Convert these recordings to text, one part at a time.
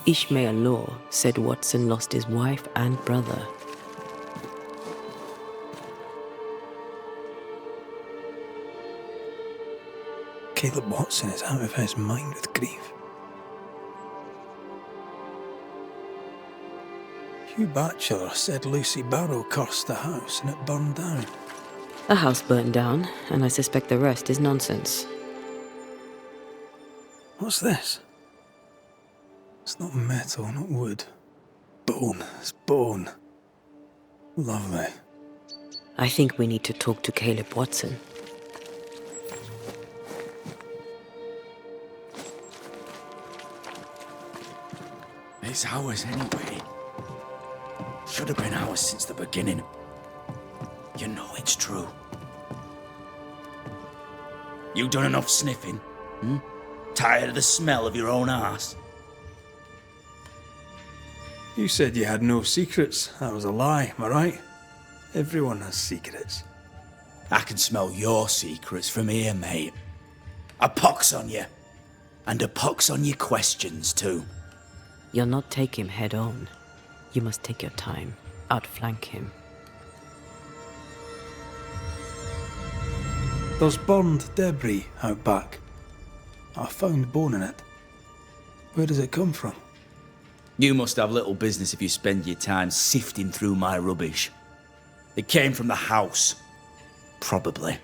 Ishmael Law said Watson lost his wife and brother. Caleb Watson is out of his mind with grief. Hugh Batchelor said Lucy Barrow cursed the house and it burned down. The house burned down, and I suspect the rest is nonsense. What's this? It's not metal, not wood. Bone. It's bone. Lovely. I think we need to talk to Caleb Watson. It's ours anyway. Should have been ours since the beginning. You know it's true. You done enough sniffing? Hmm? Tired of the smell of your own arse? You said you had no secrets. That was a lie, am I right? Everyone has secrets. I can smell your secrets from here, mate. A pox on you. And a pox on your questions, too. You'll not take him head on. You must take your time, outflank him. There's burned debris out back. I found bone in it. Where does it come from? You must have little business if you spend your time sifting through my rubbish. It came from the house. Probably.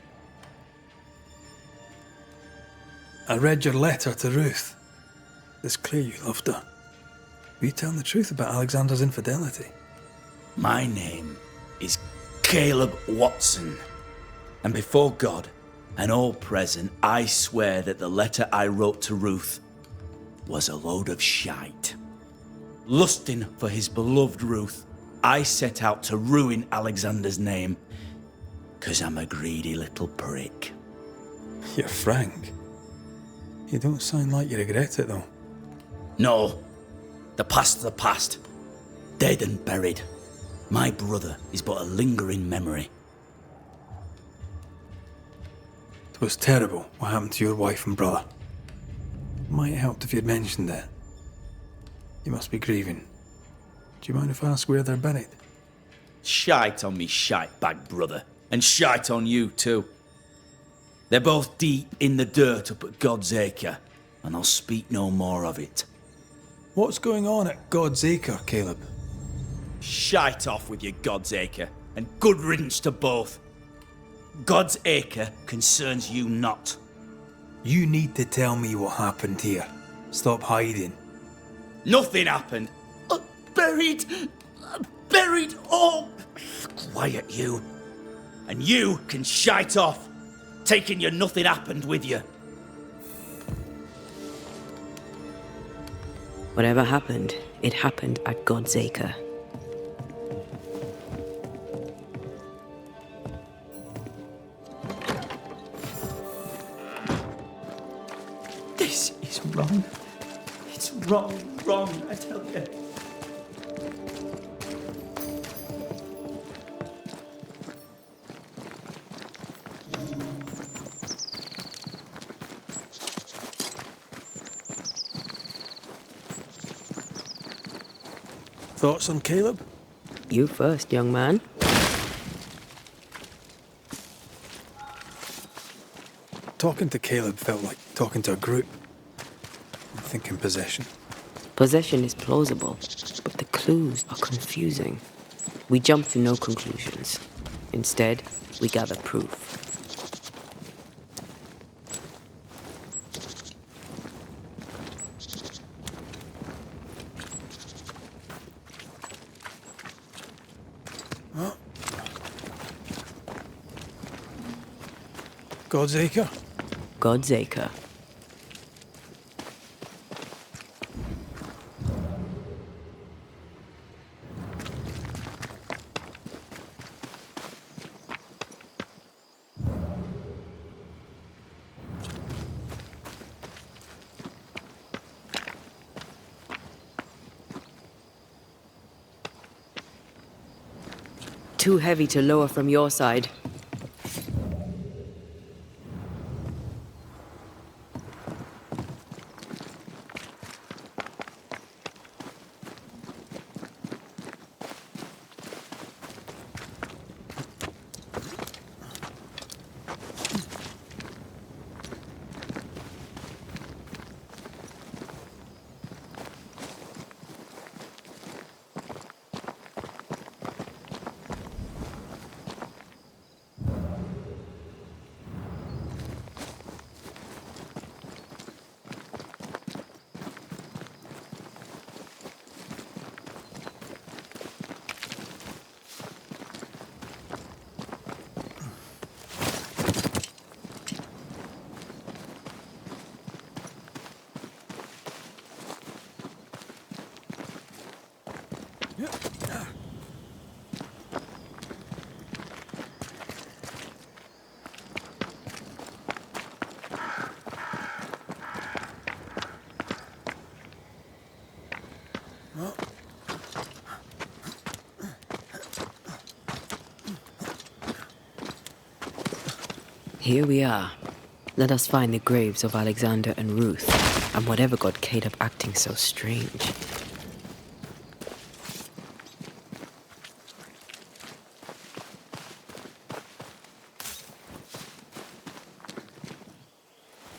I read your letter to Ruth. It's clear you loved her. Were you telling the truth about Alexander's infidelity? My name is Caleb Watson. And before God and all present, I swear that the letter I wrote to Ruth was a load of shite. Lusting for his beloved Ruth, I set out to ruin Alexander's name, 'cause I'm a greedy little prick. You're frank. You don't sound like you regret it, though. No, the past's the past. Dead and buried. My brother is but a lingering memory. It was terrible what happened to your wife and brother. Might have helped if you'd mentioned it. You must be grieving. Do you mind if I ask where they're buried? Shite on me shite bag brother, and shite on you too. They're both deep in the dirt up at God's Acre, and I'll speak no more of it. What's going on at God's Acre, Caleb? Shite off with your God's Acre, and good riddance to both. God's Acre concerns you not. You need to tell me what happened here. Stop hiding. Nothing happened. Buried. Oh, quiet you. And you can shite off, taking your nothing happened with you. Whatever happened, it happened at God's Acre. This is wrong. It's wrong, I tell you. Thoughts on Caleb? You first, young man. Talking to Caleb felt like talking to a group. I'm thinking possession. Possession is plausible, but the clues are confusing. We jump to no conclusions. Instead, we gather proof. God's Acre? God's Acre. Too heavy to lower from your side. Here we are. Let us find the graves of Alexander and Ruth, and whatever got Caleb acting so strange.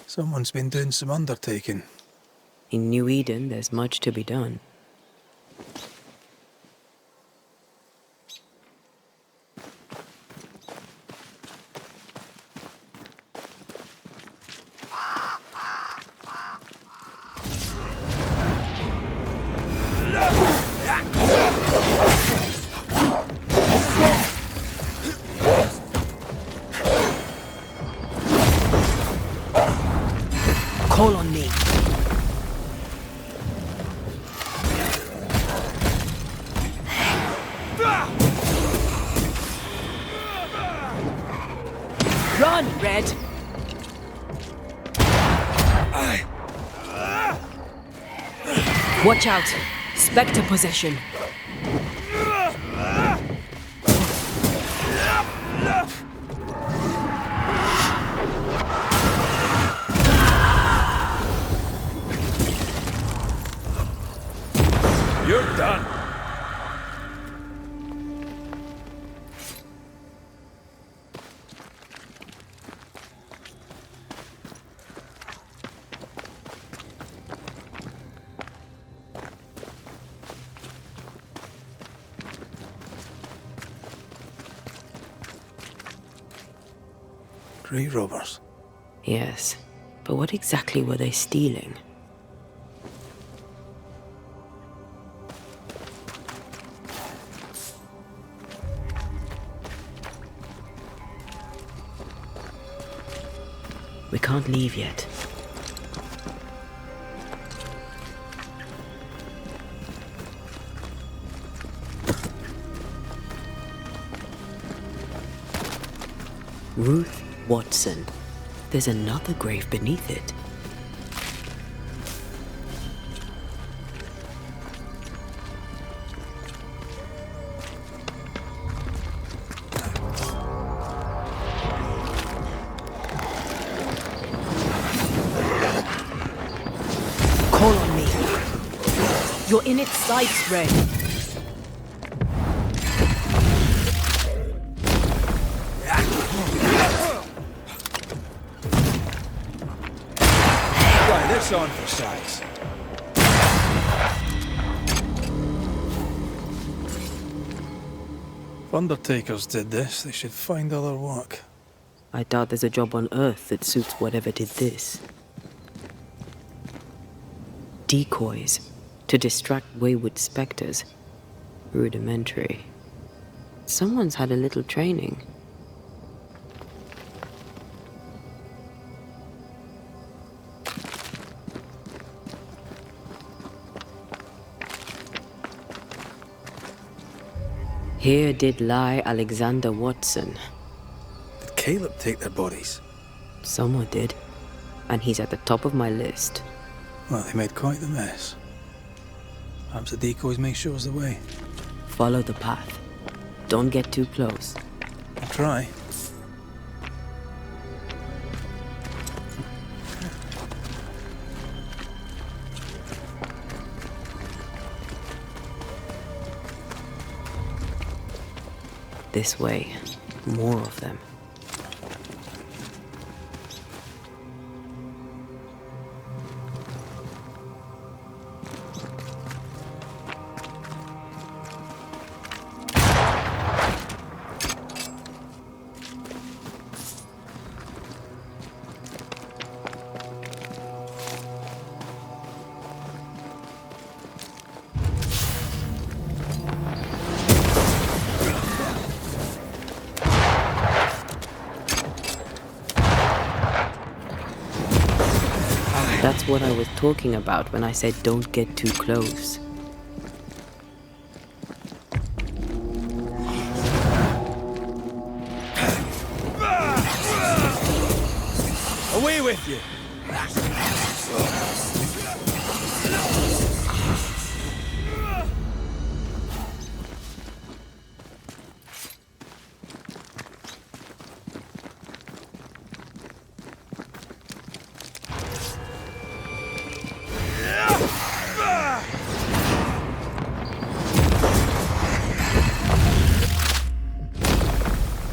Someone's been doing some undertaking. In New Eden, there's much to be done. Call on me. Run, Red! Watch out! Spectre possession! You're done. Grave robbers. Yes, but what exactly were they stealing? We can't leave yet. Ruth Watson. There's another grave beneath it. Call on me. You're in its sights, Red. Try this on for size. If undertakers did this, they should find other work. I doubt there's a job on Earth that suits whatever did this. Decoys to distract wayward specters. Rudimentary. Someone's had a little training. Here did lie Alexander Watson. Did Caleb take their bodies? Someone did, and he's at the top of my list. Well, they made quite the mess. Perhaps the decoys may show us the way. Follow the path. Don't get too close. I'll try. This way. More of them. That's what I was talking about when I said don't get too close.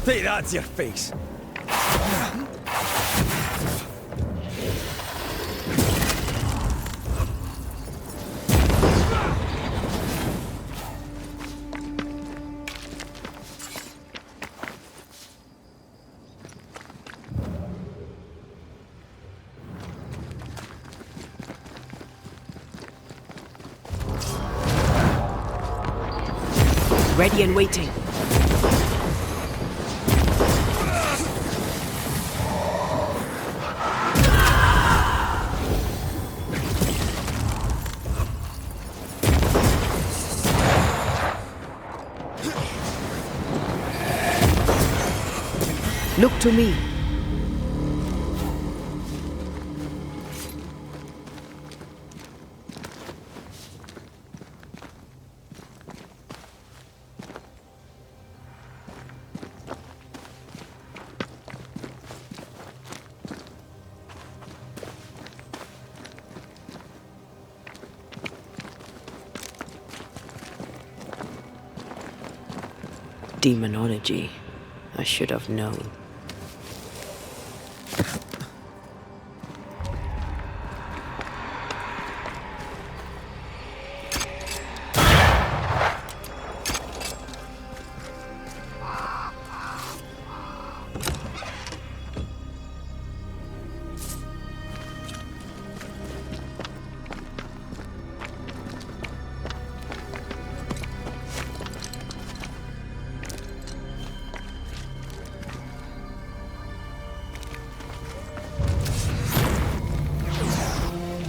Take that to your face. Ready and waiting. Look to me. Demonology. I should have known.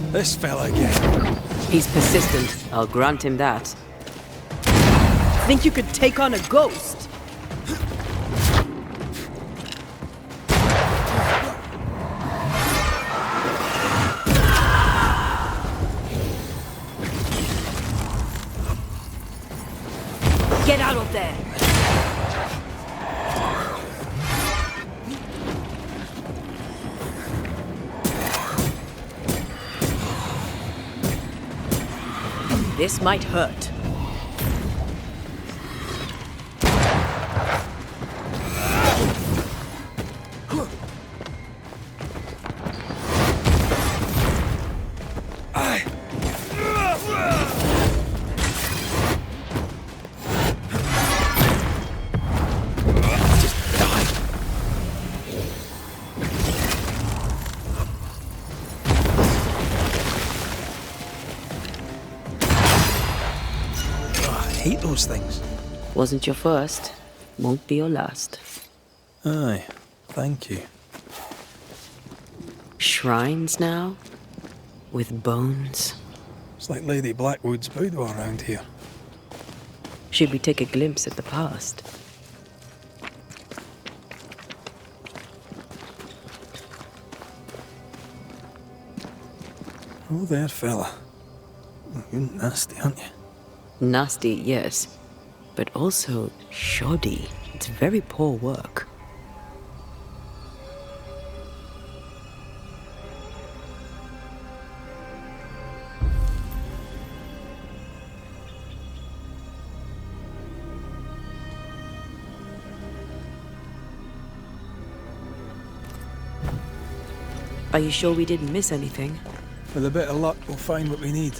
This fella again. He's persistent, I'll grant him that. Think you could take on a ghost? Get out of there! This might hurt. I hate those things. Wasn't your first, won't be your last. Aye, thank you. Shrines now? With bones? It's like Lady Blackwood's boudoir around here. Should we take a glimpse at the past? Oh there, fella. You're nasty, aren't you? Nasty, yes, but also shoddy. It's very poor work. Are you sure we didn't miss anything? With a bit of luck, we'll find what we need.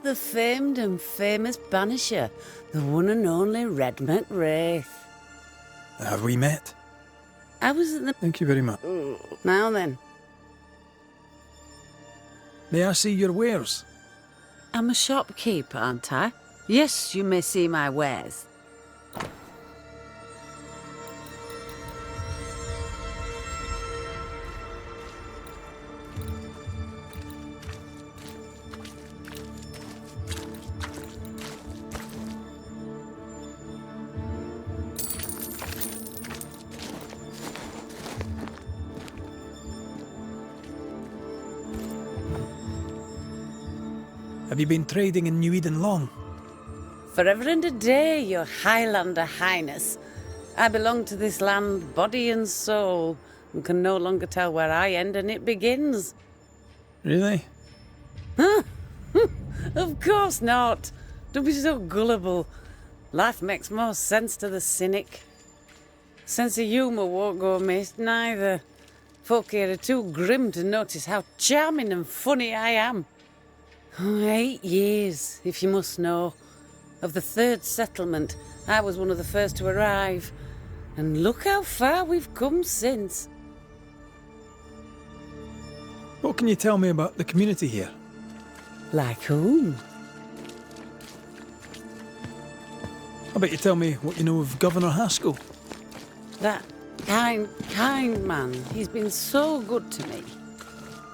the famed and famous Banisher, the one and only Red McWraith. Have we met? I was at the... Thank you very much. Now then, May I see your wares? I'm a shopkeeper, aren't I? Yes, you may see my wares. Have you been trading in New Eden long? Forever and a day, your Highlander Highness. I belong to this land, body and soul, and can no longer tell where I end and it begins. Really? Of course not. Don't be so gullible. Life makes more sense to the cynic. Sense of humour won't go amiss, neither. Folk here are too grim to notice how charming and funny I am. 8 years, if you must know. Of the third settlement, I was one of the first to arrive. And look how far we've come since. What can you tell me about the community here? Like whom? How about you tell me what you know of Governor Haskell? That kind man. He's been so good to me.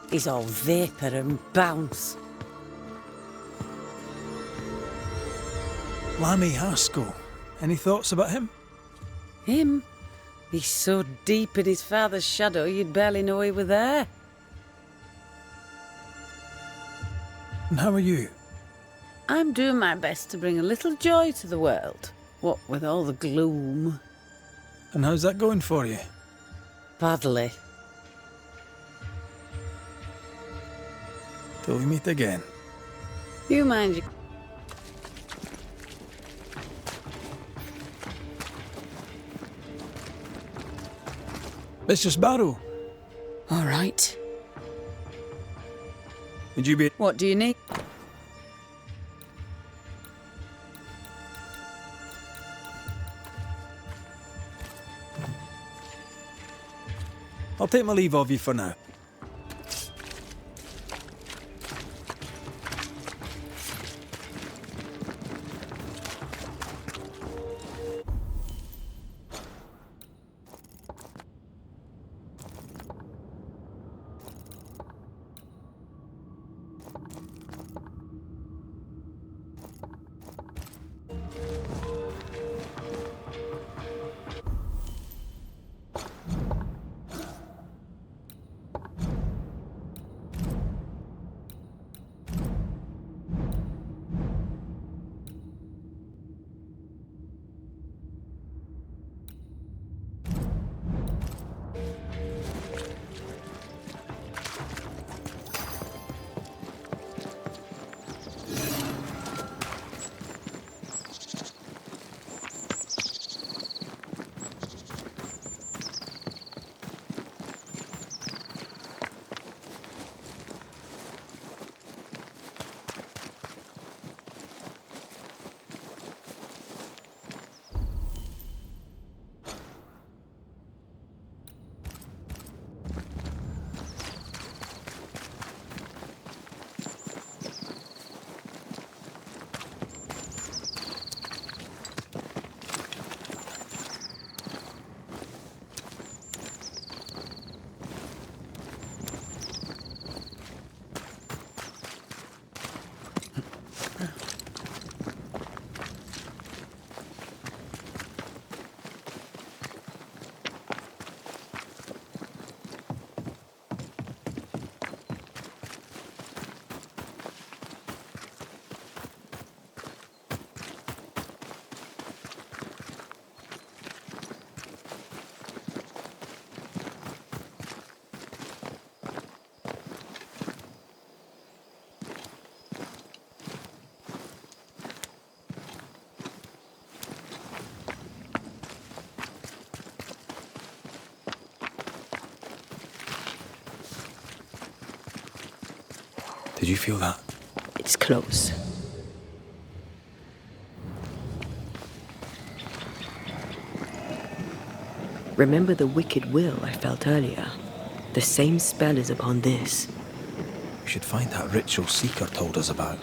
He's all vapour and bounce. Lammy Haskell. Any thoughts about him? Him? He's so deep in his father's shadow you'd barely know he were there. And how are you? I'm doing my best to bring a little joy to the world. What with all the gloom. And how's that going for you? Badly. Till we meet again. You mind your... Let's just battle. All right. Would you be... What do you need? I'll take my leave of you for now. Did you feel that? It's close. Remember the wicked will I felt earlier? The same spell is upon this. We should find that ritual Seeker told us about.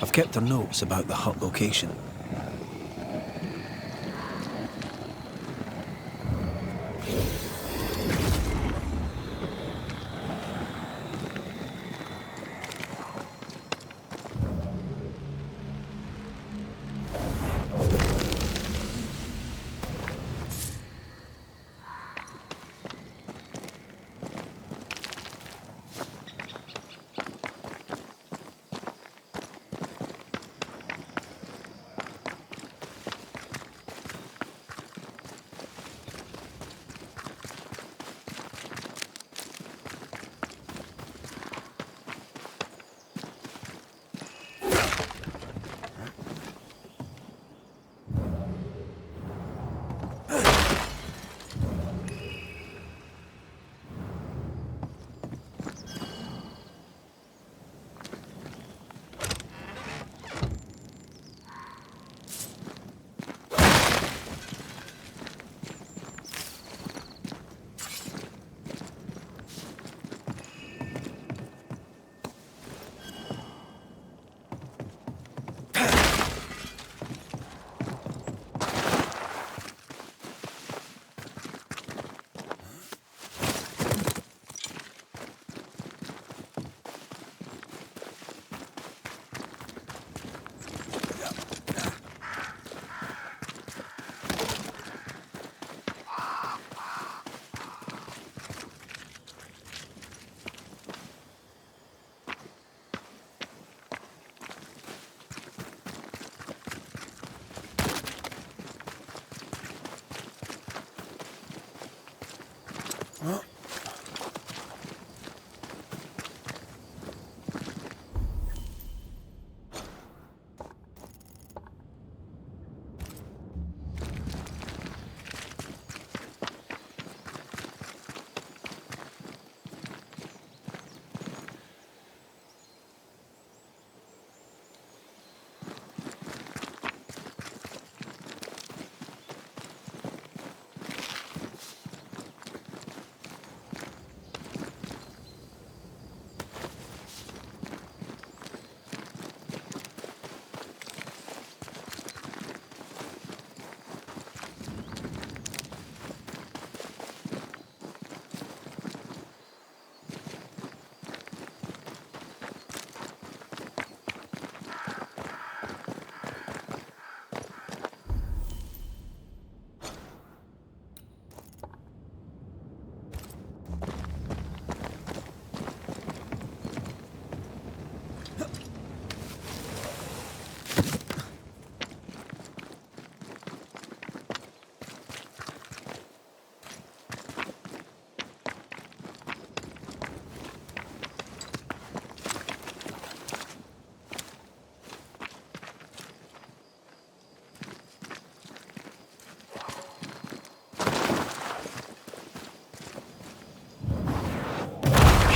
I've kept her notes about the hut location.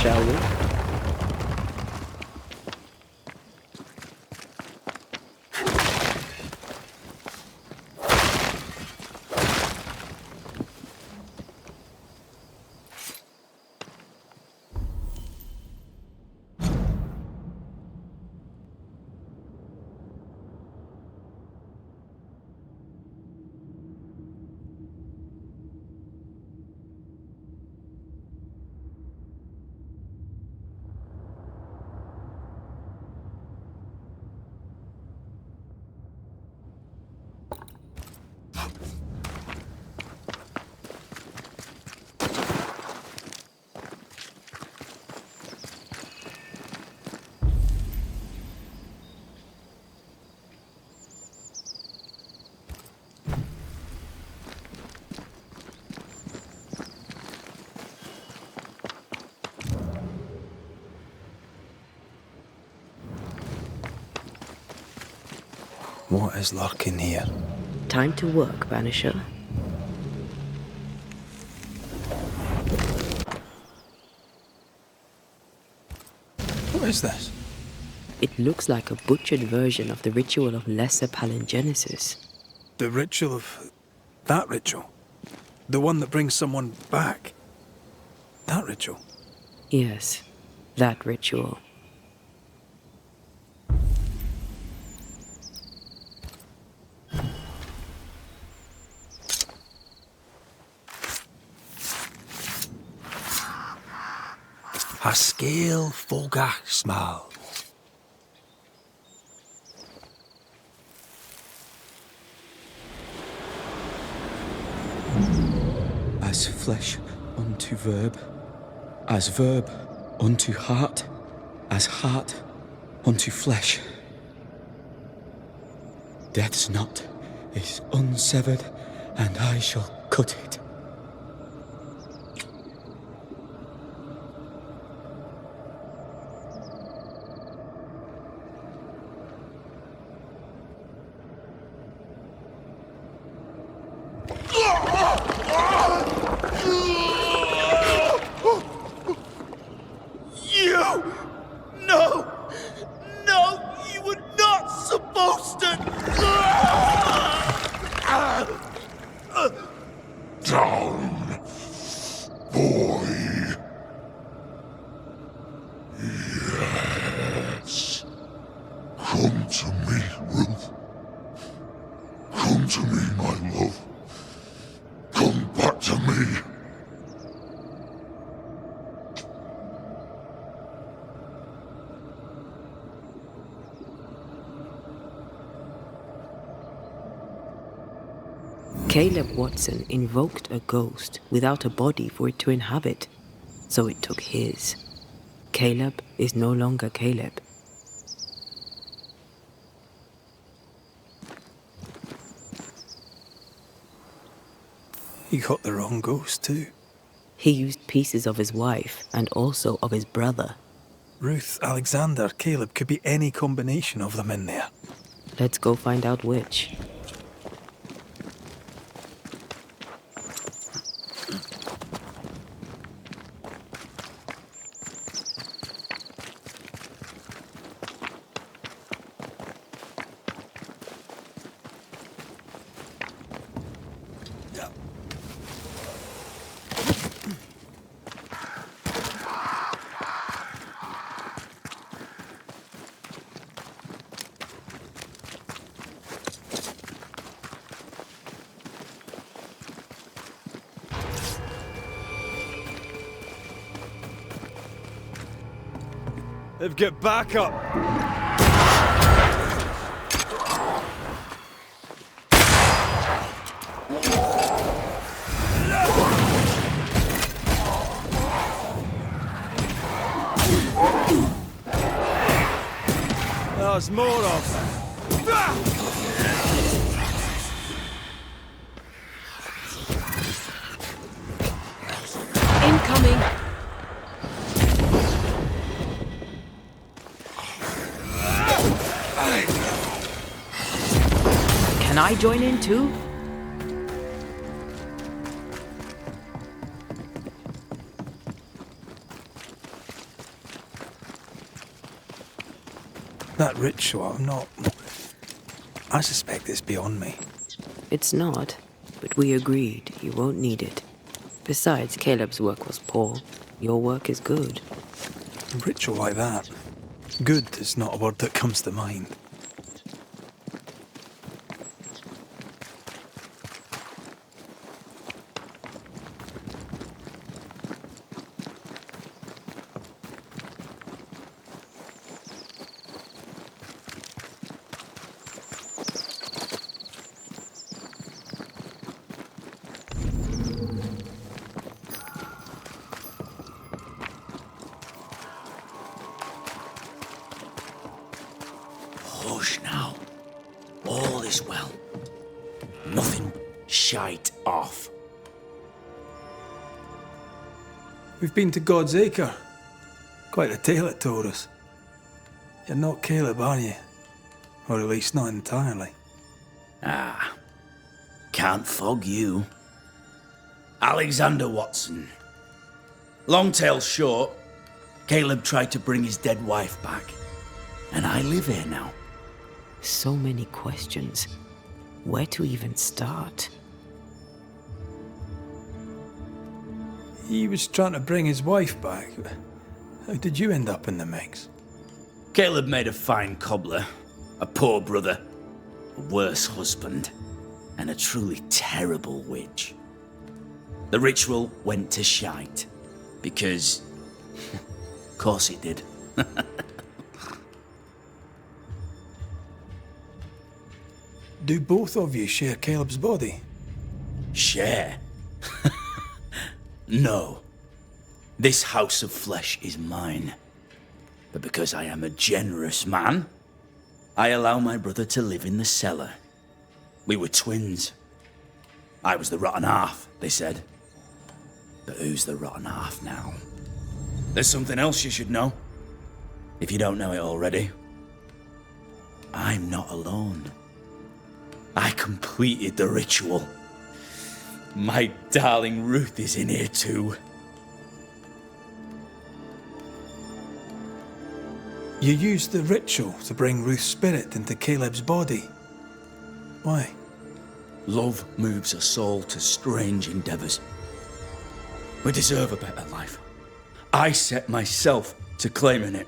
Shall we? What is lurking here? Time to work, Banisher. What is this? It looks like a butchered version of the ritual of Lesser Palingenesis. The ritual of... that ritual? The one that brings someone back. That ritual. Yes, that ritual. A scale fogach smell. As flesh unto verb, as verb unto heart, as heart unto flesh. Death's knot is unsevered, and I shall cut it. You! No! No! You were not supposed to! Down, boy. Yes. Come to me, Ruth. Come to me, my love. Come back to me. Caleb Watson invoked a ghost without a body for it to inhabit, so it took his. Caleb is no longer Caleb. He got the wrong ghost too. He used pieces of his wife and also of his brother. Ruth, Alexander, Caleb could be any combination of them in there. Let's go find out which. They've got backup. There's more of them. Incoming! Can I join in too? That ritual, I suspect it's beyond me. It's not, but we agreed you won't need it. Besides, Caleb's work was poor. Your work is good. A ritual like that. Good is not a word that comes to mind. Hush now. All is well. Nothing shite off. We've been to God's Acre. Quite a tale it told us. You're not Caleb, are you? Or at least not entirely. Ah, can't fog you. Alexander Watson. Long tale short, Caleb tried to bring his dead wife back. And I live here now. So many questions. Where to even start? He was trying to bring his wife back. How did you end up in the mix? Caleb made a fine cobbler, a poor brother, a worse husband, and a truly terrible witch. The ritual went to shite, because... of course it did. Do both of you share Caleb's body? Share? No. This house of flesh is mine. But because I am a generous man, I allow my brother to live in the cellar. We were twins. I was the rotten half, they said. But who's the rotten half now? There's something else you should know. If you don't know it already. I'm not alone. I completed the ritual. My darling Ruth is in here too. You used the ritual to bring Ruth's spirit into Caleb's body. Why? Love moves a soul to strange endeavours. We deserve a better life. I set myself to claiming it.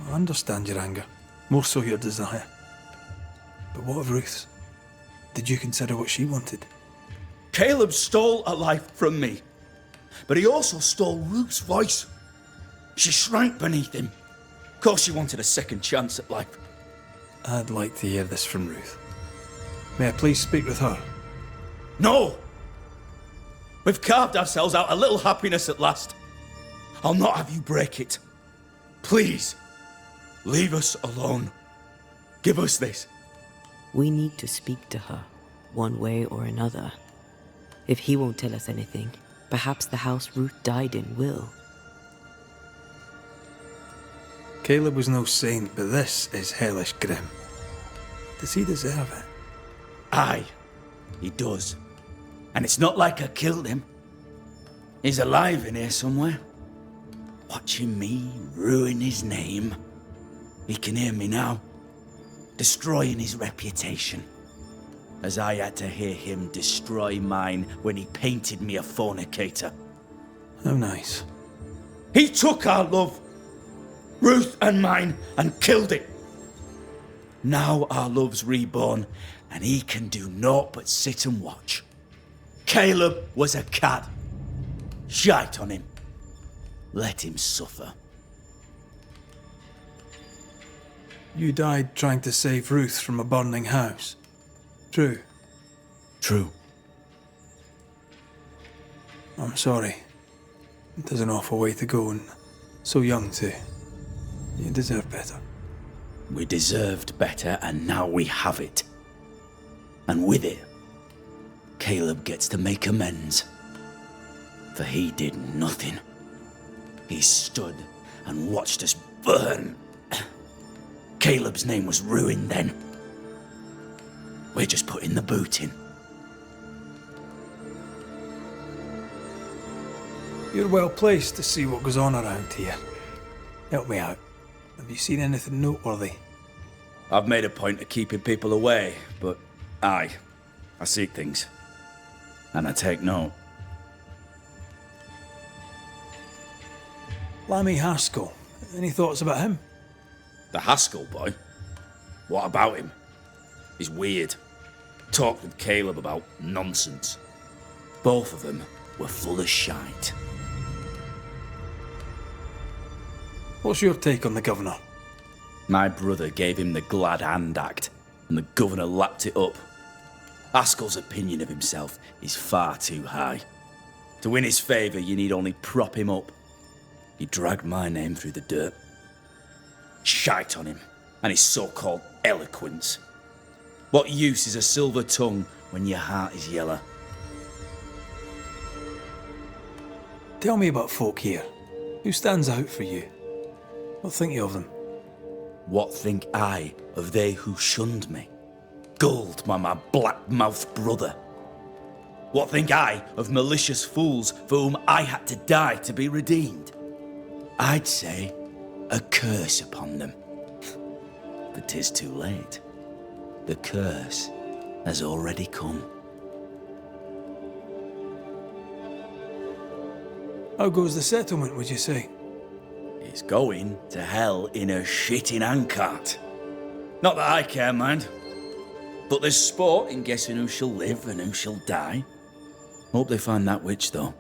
I understand your anger, more so your desire. But what of Ruth's? Did you consider what she wanted? Caleb stole a life from me, but he also stole Ruth's voice. She shrank beneath him. Of course she wanted a second chance at life. I'd like to hear this from Ruth. May I please speak with her? No! We've carved ourselves out a little happiness at last. I'll not have you break it. Please, leave us alone. Give us this. We need to speak to her, one way or another. If he won't tell us anything, perhaps the house Ruth died in will. Caleb was no saint, but this is hellish grim. Does he deserve it? Aye, he does. And it's not like I killed him. He's alive in here somewhere. Watching me ruin his name. He can hear me now. Destroying his reputation. As I had to hear him destroy mine when he painted me a fornicator. How nice. He took our love, Ruth and mine, and killed it. Now our love's reborn, and he can do naught but sit and watch. Caleb was a cad. Shite on him. Let him suffer. You died trying to save Ruth from a burning house. True. True. I'm sorry. It is an awful way to go, and so young too. You deserve better. We deserved better, and now we have it. And with it, Caleb gets to make amends. For he did nothing. He stood and watched us burn. Caleb's name was ruined then. We're just putting the boot in. You're well placed to see what goes on around here. Help me out. Have you seen anything noteworthy? I've made a point of keeping people away, but aye, I see things. And I take note. Lammy Haskell. Any thoughts about him? The Haskell boy? What about him? He's weird. Talked with Caleb about nonsense. Both of them were full of shite. What's your take on the governor? My brother gave him the glad hand act, and the governor lapped it up. Haskell's opinion of himself is far too high. To win his favour, you need only prop him up. He dragged my name through the dirt. Shite on him, and his so-called eloquence. What use is a silver tongue when your heart is yellow? Tell me about folk here. Who stands out for you? What think you of them? What think I of they who shunned me? Gulled by my black-mouthed brother? What think I of malicious fools for whom I had to die to be redeemed? I'd say a curse upon them. But 'tis too late. The curse has already come. How goes the settlement, would you say? It's going to hell in a shitting handcart. Not that I care, mind. But there's sport in guessing who shall live and who shall die. Hope they find that witch, though.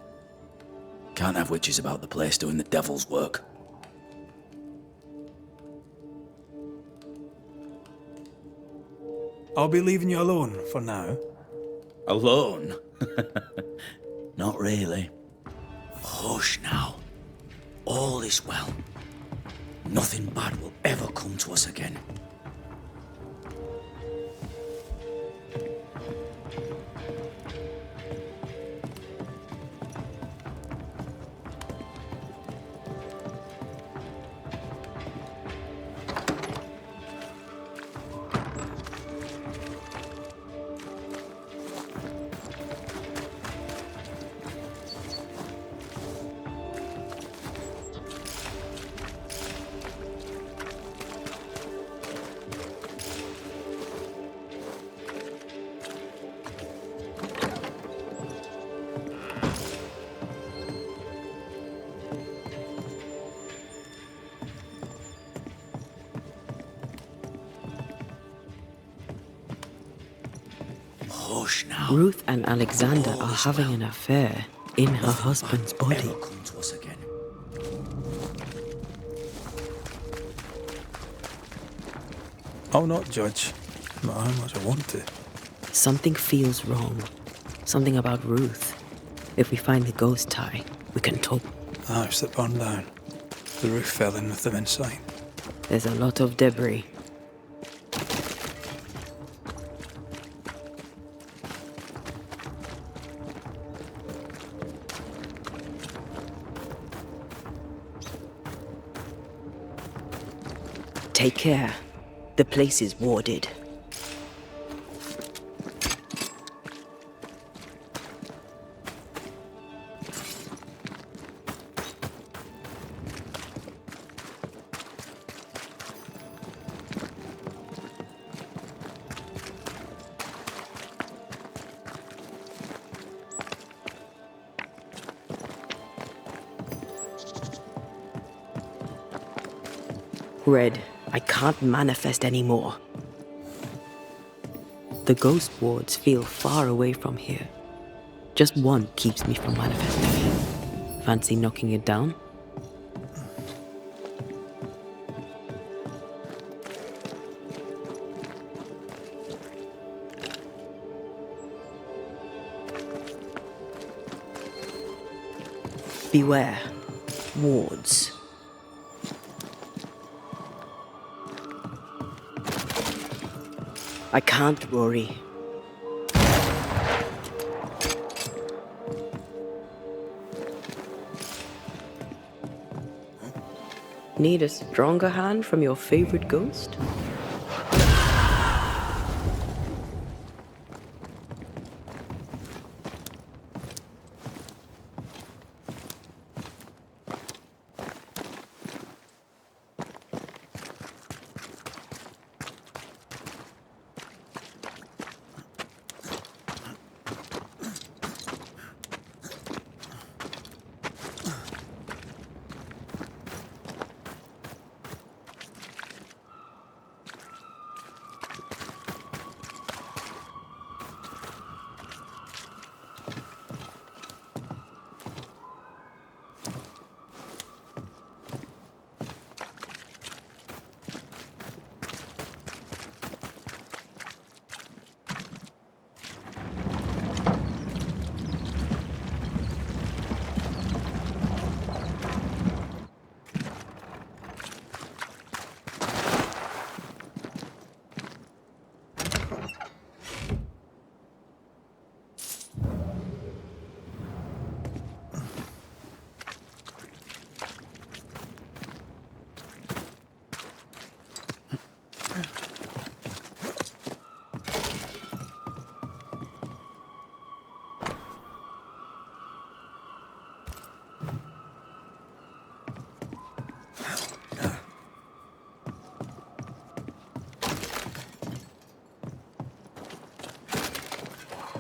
Can't have witches about the place doing the devil's work. I'll be leaving you alone for now. Alone? Not really. Hush now. All is well. Nothing bad will ever come to us again. Hush now. Ruth and Alexander are having an affair in her husband's body. Ever come to us again. I'll not judge, no matter how much I want to. Something feels wrong. Something about Ruth. If we find the ghost tie, we can talk. The house that burned down. The roof fell in with them inside. There's a lot of debris. Take care. The place is warded. Red, I can't manifest anymore. The ghost wards feel far away from here. Just one keeps me from manifesting. Fancy knocking it down? Beware. Wards. I can't worry. Need a stronger hand from your favorite ghost?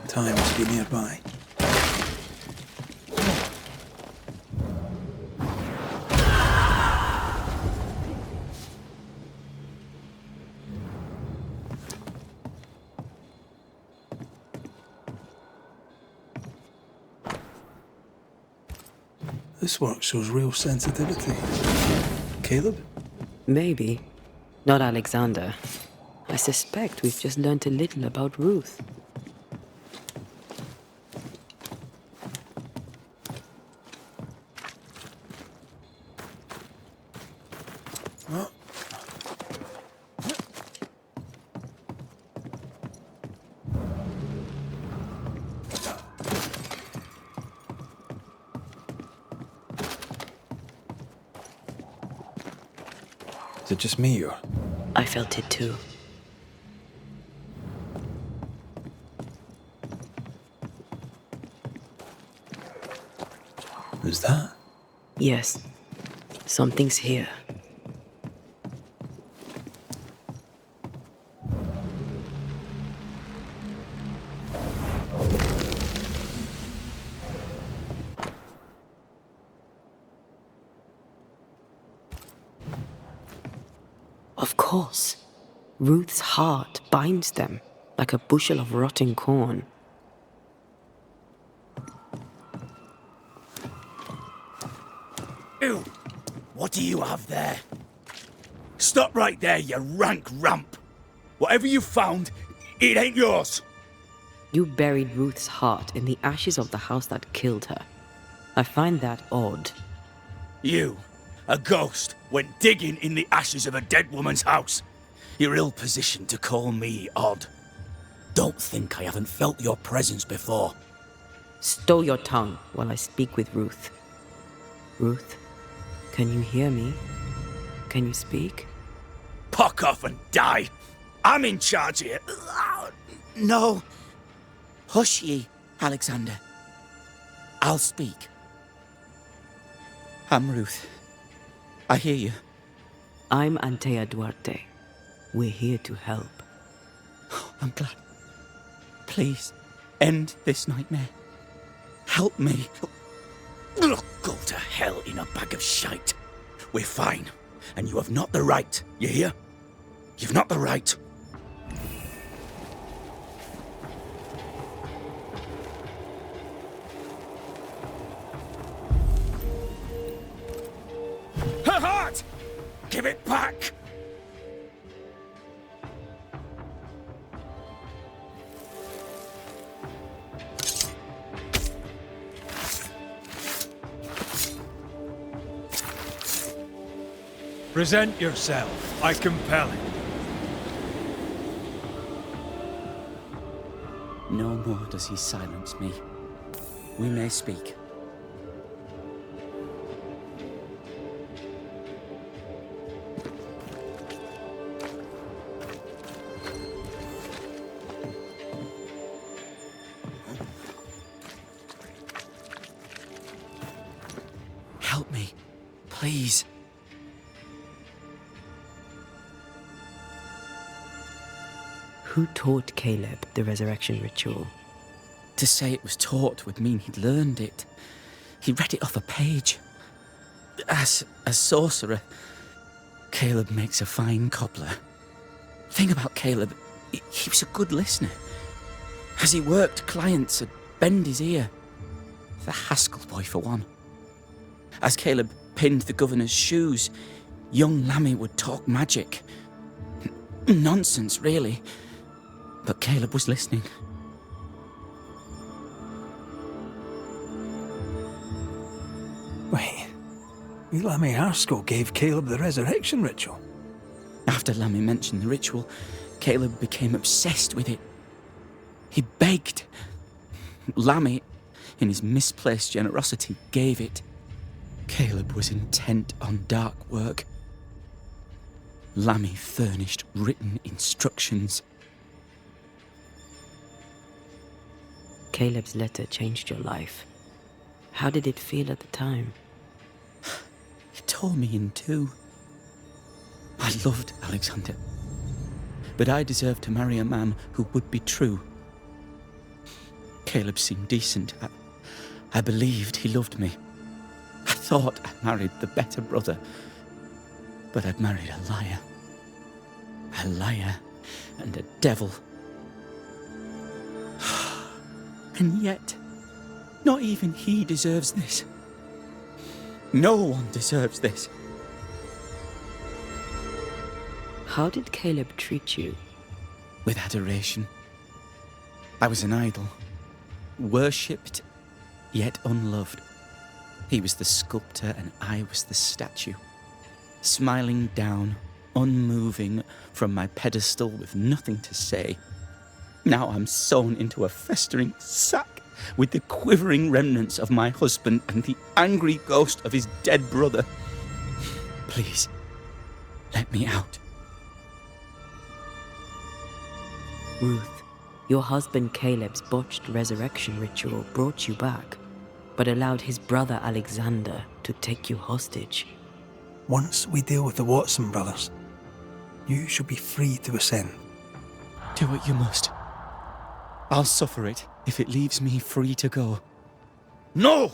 Time must be nearby. This work shows real sensitivity. Caleb? Maybe. Not Alexander. I suspect we've just learnt a little about Ruth. Is it just me or? I felt it too. Who's that? Yes. Something's here. Of course. Ruth's heart binds them like a bushel of rotting corn. Ew! What do you have there? Stop right there, you rank ramp! Whatever you found, it ain't yours! You buried Ruth's heart in the ashes of the house that killed her. I find that odd. You, a ghost, went digging in the ashes of a dead woman's house. You're ill-positioned to call me odd. Don't think I haven't felt your presence before. Stow your tongue while I speak with Ruth. Ruth, can you hear me? Can you speak? Pock off and die! I'm in charge here. No. Hush ye, Alexander. I'll speak. I'm Ruth. I hear you. I'm Antea Duarte. We're here to help. I'm glad. Please, end this nightmare. Help me. Look, go to hell in a bag of shite. We're fine, and you have not the right, you hear? You've not the right. Her heart! Give it back! Present yourself. I compel it. No more does he silence me. We may speak. Help me, please. Who taught Caleb the resurrection ritual? To say it was taught would mean he'd learned it. He read it off a page. As a sorcerer, Caleb makes a fine cobbler. Thing about Caleb, he was a good listener. As he worked, clients would bend his ear. The Haskell boy, for one. As Caleb pinned the governor's shoes, young Lammy would talk magic. Nonsense, really. But Caleb was listening. Wait. Lammy Haskell gave Caleb the resurrection ritual. After Lammy mentioned the ritual, Caleb became obsessed with it. He begged. Lammy, in his misplaced generosity, gave it. Caleb was intent on dark work. Lammy furnished written instructions. Caleb's letter changed your life. How did it feel at the time? It tore me in two. I loved Alexander, but I deserved to marry a man who would be true. Caleb seemed decent. I believed he loved me. I thought I married the better brother, but I'd married a liar. A liar and a devil. And yet, not even he deserves this. No one deserves this. How did Caleb treat you? With adoration. I was an idol. Worshipped, yet unloved. He was the sculptor and I was the statue. Smiling down, unmoving from my pedestal with nothing to say. Now I'm sewn into a festering sack with the quivering remnants of my husband and the angry ghost of his dead brother. Please, let me out. Ruth, your husband Caleb's botched resurrection ritual brought you back, but allowed his brother Alexander to take you hostage. Once we deal with the Watson brothers, you shall be free to ascend. Do what you must. I'll suffer it if it leaves me free to go. No!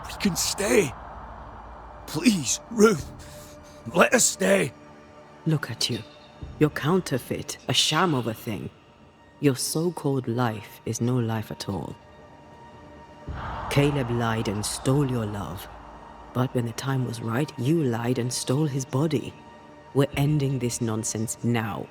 We can stay. Please, Ruth. Let us stay. Look at you. You're counterfeit, a sham of a thing. Your so-called life is no life at all. Caleb lied and stole your love. But when the time was right, you lied and stole his body. We're ending this nonsense now.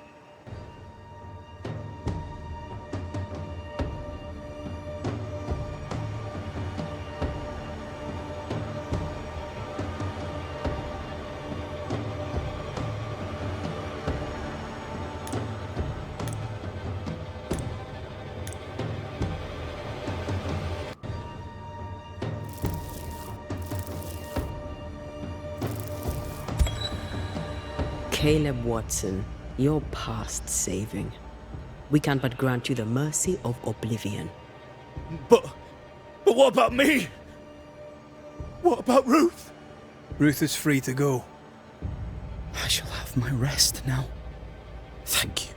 Caleb Watson, you're past saving. We can but grant you the mercy of oblivion. But what about me? What about Ruth? Ruth is free to go. I shall have my rest now. Thank you.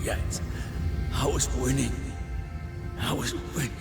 Yet. I was winning. I was winning.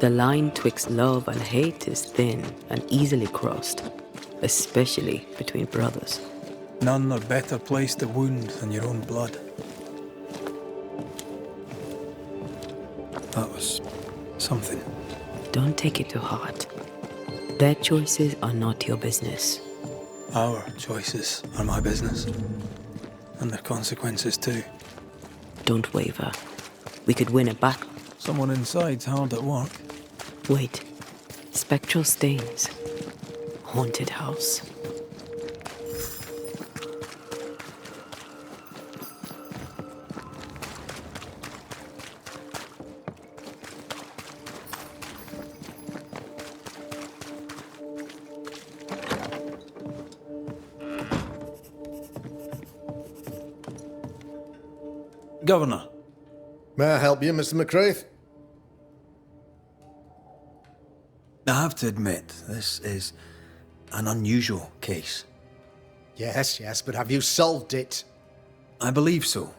The line twixt love and hate is thin and easily crossed, especially between brothers. None are better placed to wound than your own blood. That was something. Don't take it to heart. Their choices are not your business. Our choices are my business. And their consequences too. Don't waver. We could win a battle. Someone inside's hard at work. Wait. Spectral stains. Haunted house. Governor. May I help you, Mr. McCraith? I have to admit, this is an unusual case. Yes, but have you solved it? I believe so.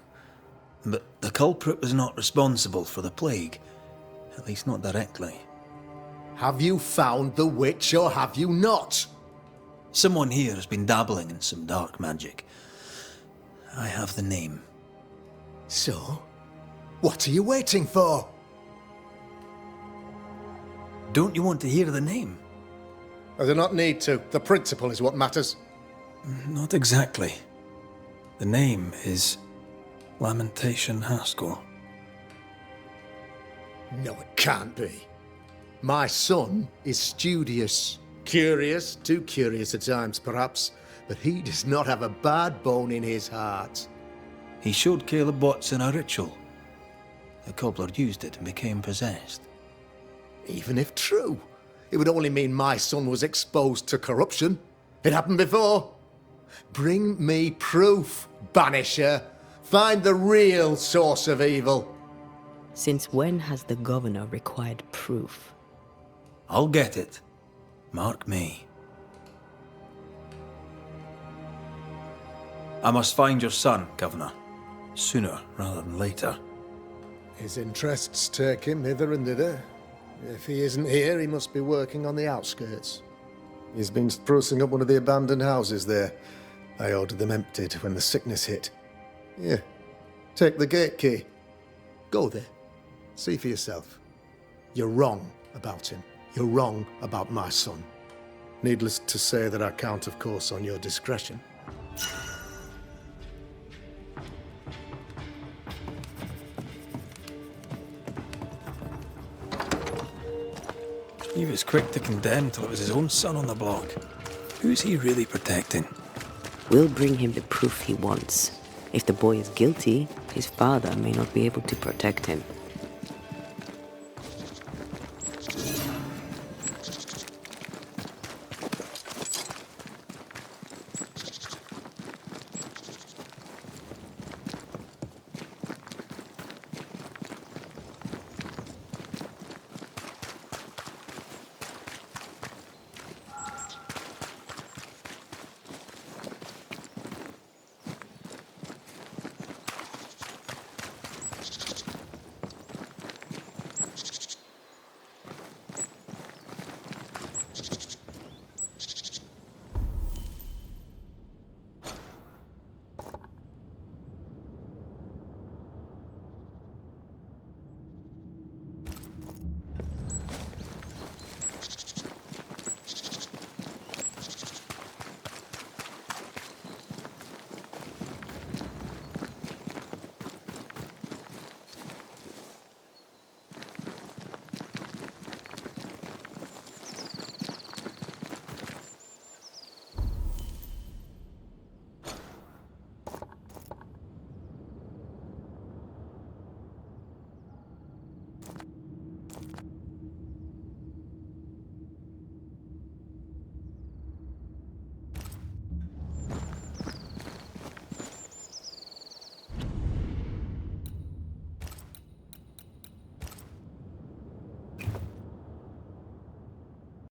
But the culprit was not responsible for the plague. At least not directly. Have you found the witch or have you not? Someone here has been dabbling in some dark magic. I have the name. So, what are you waiting for? Don't you want to hear the name? I do not need to. The principle is what matters. Not exactly. The name is Lamentation Haskell. No, it can't be. My son is studious. Curious, too curious at times perhaps, but he does not have a bad bone in his heart. He showed Caleb Watson a ritual. The cobbler used it and became possessed. Even if true, it would only mean my son was exposed to corruption. It happened before. Bring me proof, Banisher. Find the real source of evil. Since when has the governor required proof? I'll get it. Mark me. I must find your son, Governor. Sooner rather than later. His interests take him hither and thither. If he isn't here, he must be working on the outskirts. He's been sprucing up one of the abandoned houses there. I ordered them emptied when the sickness hit. Here, take the gate key. Go there. See for yourself. You're wrong about him. You're wrong about my son. Needless to say that I count, of course, on your discretion. He was quick to condemn till it was his own son on the block. Who's he really protecting? We'll bring him the proof he wants. If the boy is guilty, his father may not be able to protect him.